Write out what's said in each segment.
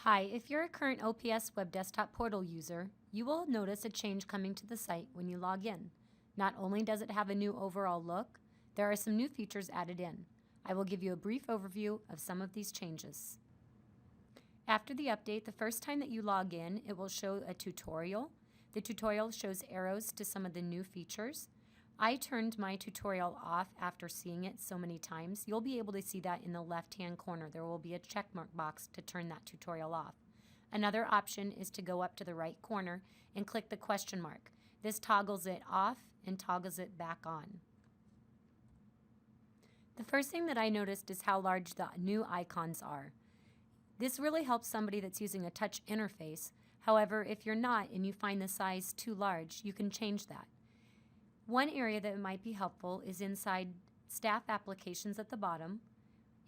Hi, if you're a current OPS WebDesktop Portal user, you will notice a change coming to the site when you log in. Not only does it have a new overall look, there are some new features added in. I will give you a brief overview of some of these changes. After the update, the first time that you log in, it will show a tutorial. The tutorial shows arrows to some of the new features. I turned my tutorial off after seeing it so many times. You'll be able to see that in the left-hand corner. There will be a checkmark box to turn that tutorial off. Another option is to go up to the right corner and click the question mark. This toggles it off and toggles it back on. The first thing that I noticed is how large the new icons are. This really helps somebody that's using a touch interface. However, if you're not and you find the size too large, you can change that. One area that might be helpful is inside Staff Applications at the bottom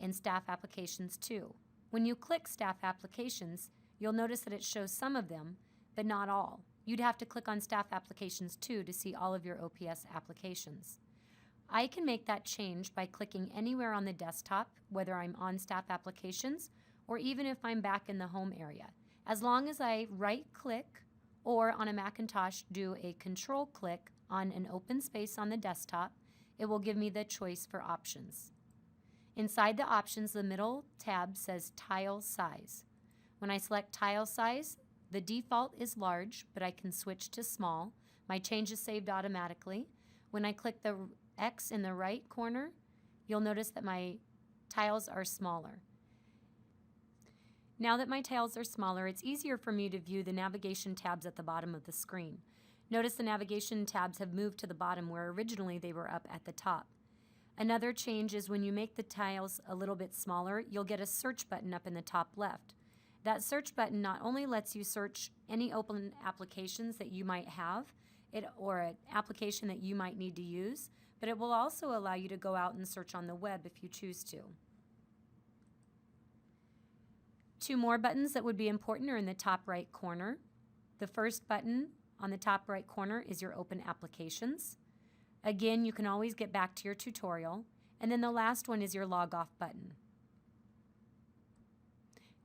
and Staff Applications 2. When you click Staff Applications, you'll notice that it shows some of them, but not all. You'd have to click on Staff Applications 2 to see all of your OPS applications. I can make that change by clicking anywhere on the desktop, whether I'm on Staff Applications or even if I'm back in the home area. As long as I right-click or on a Macintosh do a control-click on an open space on the desktop, it will give me the choice for options. Inside the options, the middle tab says Tile Size. When I select Tile Size, the default is large, but I can switch to small. My change is saved automatically. When I click the X in the right corner, you'll notice that my tiles are smaller. Now that my tiles are smaller, it's easier for me to view the navigation tabs at the bottom of the screen. Notice the navigation tabs have moved to the bottom where originally they were up at the top. Another change is when you make the tiles a little bit smaller, you'll get a search button up in the top left. That search button not only lets you search any open applications that you might have or an application that you might need to use, but it will also allow you to go out and search on the web if you choose to. Two more buttons that would be important are in the top right corner. The first button on the top right corner is your Open Applications. Again, you can always get back to your tutorial. And then the last one is your Log Off button.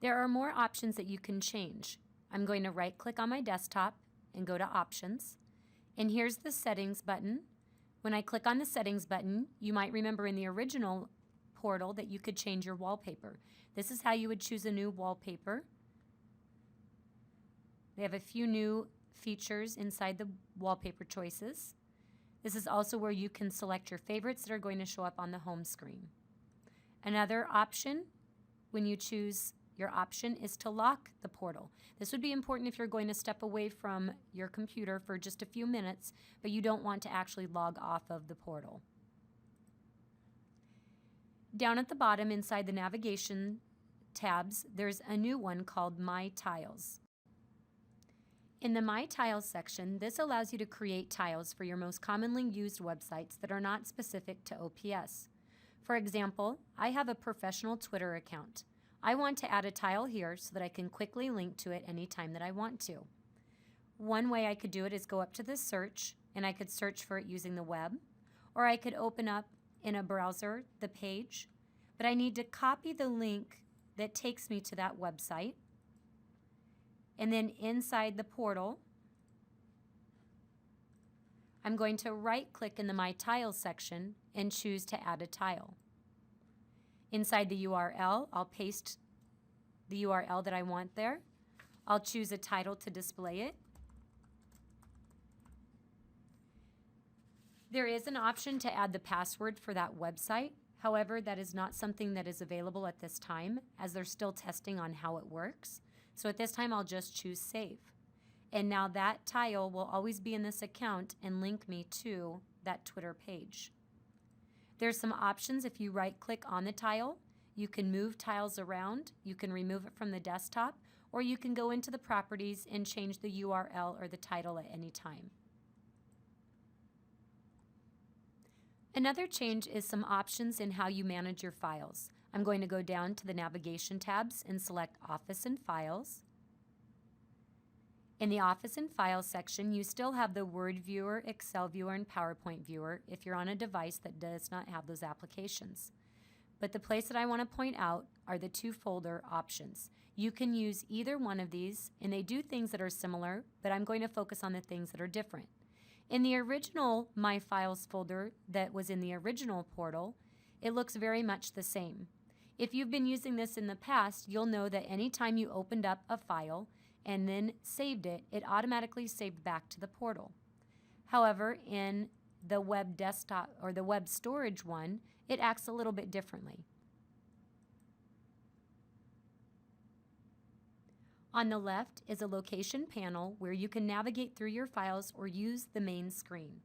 There are more options that you can change. I'm going to right-click on my desktop and go to Options. And here's the Settings button. When I click on the Settings button, you might remember in the original portal that you could change your wallpaper. This is how you would choose a new wallpaper. They have a few new features inside the wallpaper choices. This is also where you can select your favorites that are going to show up on the home screen. Another option when you choose your option is to lock the portal. This would be important if you're going to step away from your computer for just a few minutes, but you don't want to actually log off of the portal. Down at the bottom inside the navigation tabs, there's a new one called My Tiles. In the My Tiles section, this allows you to create tiles for your most commonly used websites that are not specific to OPS. For example, I have a professional Twitter account. I want to add a tile here so that I can quickly link to it anytime that I want to. One way I could do it is go up to the search, and I could search for it using the web, or I could open up in a browser the page, but I need to copy the link that takes me to that website. And then inside the portal, I'm going to right-click in the My Tiles section and choose to add a tile. Inside the URL, I'll paste the URL that I want there. I'll choose a title to display it. There is an option to add the password for that website. However, that is not something that is available at this time, as they're still testing on how it works. So at this time, I'll just choose Save. And now that tile will always be in this account and link me to that Twitter page. There's some options if you right-click on the tile. You can move tiles around, you can remove it from the desktop, or you can go into the properties and change the URL or the title at any time. Another change is some options in how you manage your files. I'm going to go down to the navigation tabs and select Office and Files. In the Office and Files section, you still have the Word Viewer, Excel Viewer, and PowerPoint Viewer if you're on a device that does not have those applications. but the place that I want to point out are the 2 folder options. You can use either one of these, and they do things that are similar, but I'm going to focus on the things that are different. In the original My Files folder that was in the original portal, it looks very much the same. If you've been using this in the past, you'll know that anytime you opened up a file and then saved it, it automatically saved back to the portal. However, in the web desktop or the web storage one, it acts a little bit differently. On the left is a location panel where you can navigate through your files or use the main screen.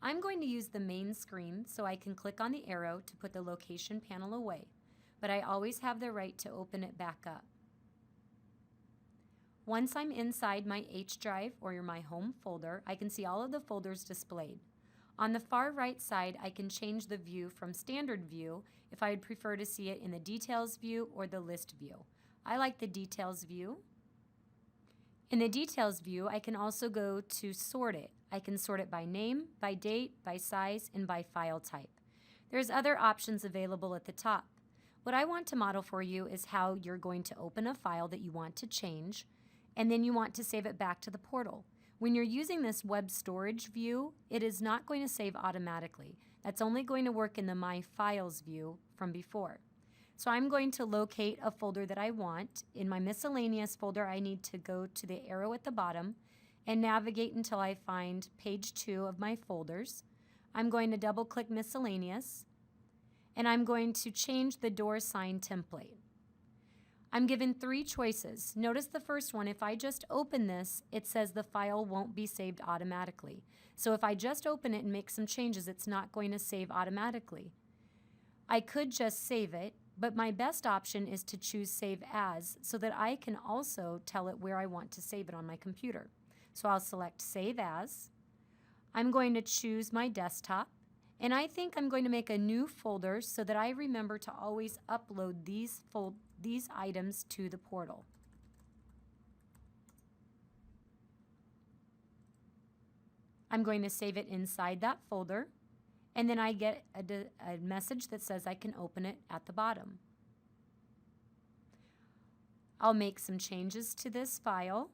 I'm going to use the main screen so I can click on the arrow to put the location panel away, but I always have the right to open it back up. Once I'm inside my H drive or my home folder, I can see all of the folders displayed. On the far right side, I can change the view from standard view if I would prefer to see it in the details view or the list view. I like the details view. In the details view, I can also go to sort it. I can sort it by name, by date, by size, and by file type. There's other options available at the top. What I want to model for you is how you're going to open a file that you want to change, and then you want to save it back to the portal. When you're using this web storage view, it is not going to save automatically. That's only going to work in the My Files view from before. So I'm going to locate a folder that I want. In my miscellaneous folder, I need to go to the arrow at the bottom and navigate until I find page 2 of my folders. I'm going to double click miscellaneous, and I'm going to change the door sign template. I'm given 3 choices. Notice the first one, if I just open this, it says the file won't be saved automatically. So if I just open it and make some changes, it's not going to save automatically. I could just save it, but my best option is to choose Save As so that I can also tell it where I want to save it on my computer. So I'll select Save As. I'm going to choose my desktop, and I think I'm going to make a new folder so that I remember to always upload these items to the portal. I'm going to save it inside that folder, and then I get a message that says I can open it at the bottom. I'll make some changes to this file,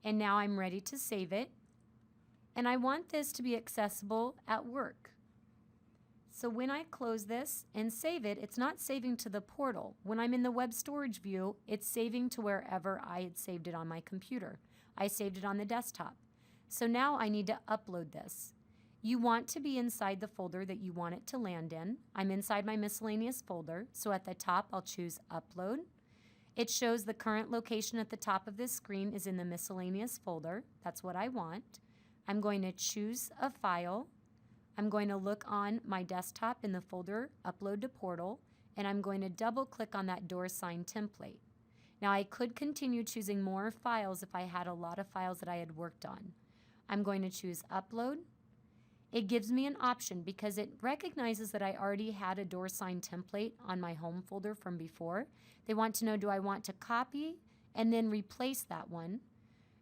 and now I'm ready to save it. And I want this to be accessible at work. So when I close this and save it, it's not saving to the portal. When I'm in the web storage view, it's saving to wherever I had saved it on my computer. I saved it on the desktop. So now I need to upload this. You want to be inside the folder that you want it to land in. I'm inside my miscellaneous folder, so at the top I'll choose Upload. It shows the current location at the top of this screen is in the miscellaneous folder. That's what I want. I'm going to choose a file. I'm going to look on my desktop in the folder Upload to Portal, and I'm going to double click on that door sign template. Now I could continue choosing more files if I had a lot of files that I had worked on. I'm going to choose Upload. It gives me an option because it recognizes that I already had a door sign template on my home folder from before. They want to know, do I want to copy and then replace that one?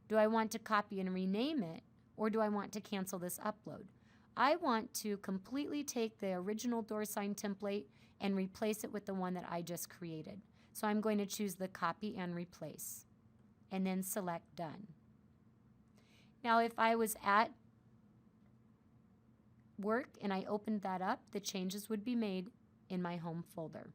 Do I want to copy and rename it? Or do I want to cancel this upload? I want to completely take the original door sign template and replace it with the one that I just created. So I'm going to choose the copy and replace and then select done. Now if I was at work and I opened that up, the changes would be made in my home folder.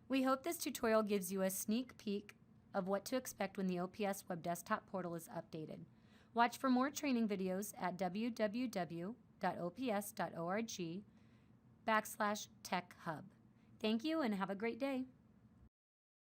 We hope this tutorial gives you a sneak peek of what to expect when the OPS WebDesktop Portal is updated. Watch for more training videos at www.ops.org/TechHub. Thank you and have a great day.